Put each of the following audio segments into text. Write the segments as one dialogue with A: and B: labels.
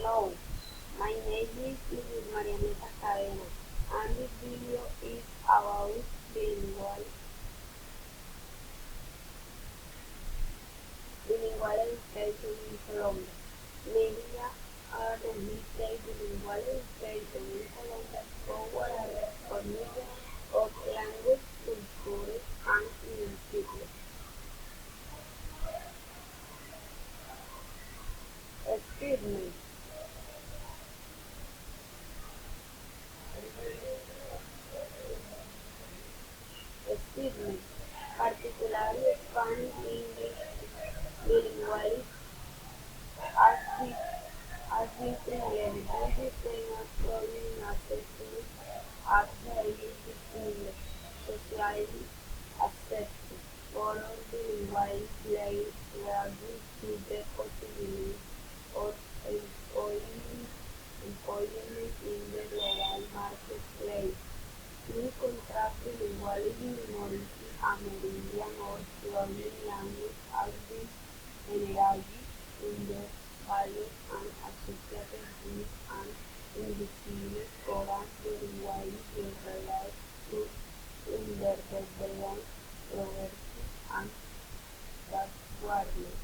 A: Hello, my name is Marianeta Cadena, and this video is about bilingual education in Colombia. Media are the midday bilingual education in Colombia forward a recognition of language, culture, and identity. Excuse me, excuse me, particularly Spanish English bilingual as been created. This is famous problem in assessment at the English society accepted. Foreign bilingual players largely to the possibility of employment in the global marketplace. In contrast, bilinguality minority Amerindian or Colombian language has been generally undervalued and associated with an invisible foreign bilinguality in relation to underdeveloped poverty and backwardness.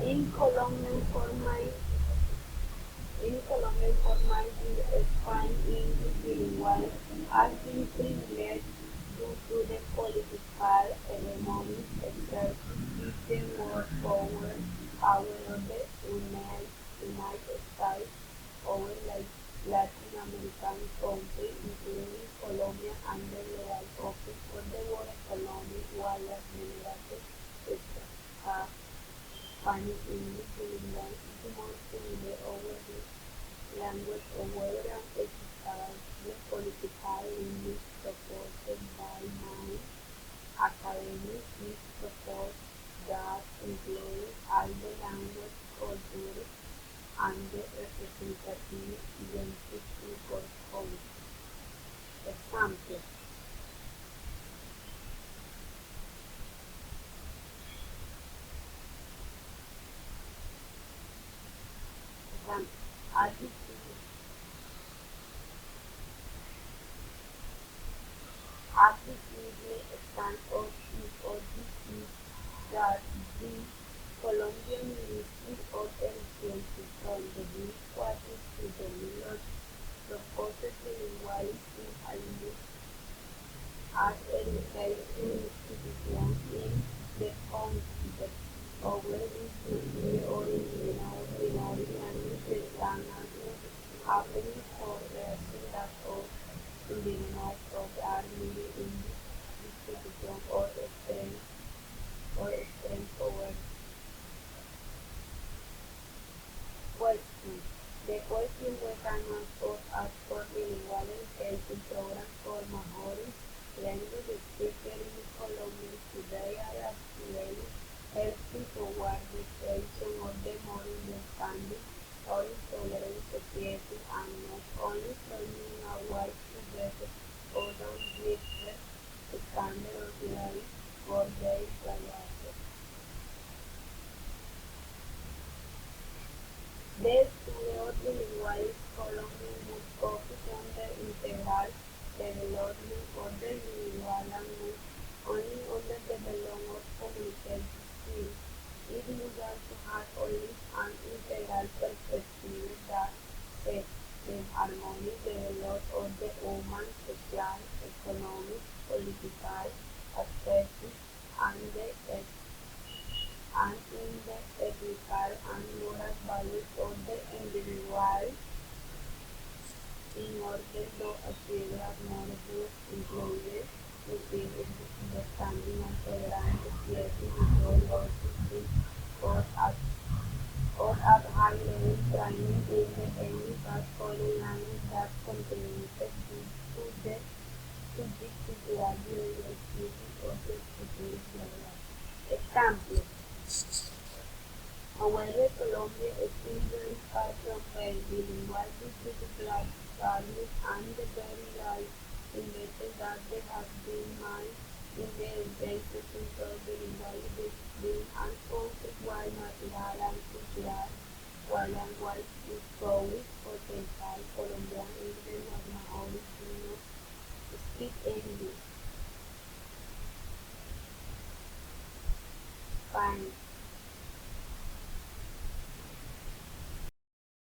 A: In Colombian format, the Spanish English bilingual has been privileged due to the political hegemony exerted with the world power of the United States over Latin American countries, including Colombia and the Global Office for the World Economic while generated Spanish English bilingual is more familiar over the language of whether an established political English supported by many academics is proposed that includes all the language, culture, and the representative identity for country. Example. Example. Actively stand of this is that the Colombian Ministry of Education from the mid-quarters to the middle proposed bilinguality as education institutions in the country. Already the original language standards happening for reasons that of indigenous of are needed in institutions or strength power. Question. The question was answered as for bilingual education programs for majority language speakers in Colombia today are actively helping toward the creation of the more understanding or intolerant society and not only forming a way to better other different standard of living for their classes. The study of bilingual Colombian must focus on the integral development of the bilingual language, only on the development of communication skills. It must also have only an integral perspective that sets the harmonious development of the human, social, economic, political aspects and in the ethical and moral values of the individual in order to achieve harmonious inclusion, receiving understanding and tolerance, creating control or system or at high level training in the any fast foreign language that contributed to the subjectivity university of the future global. Example. However, Colombia is still very far from being bilingual why this beautiful garlic and the very right invented that they have been mine in their basis in bilingual discipline and concept while natural and cultural, while and while it goes potential Colombian even of my own speak English. Fine.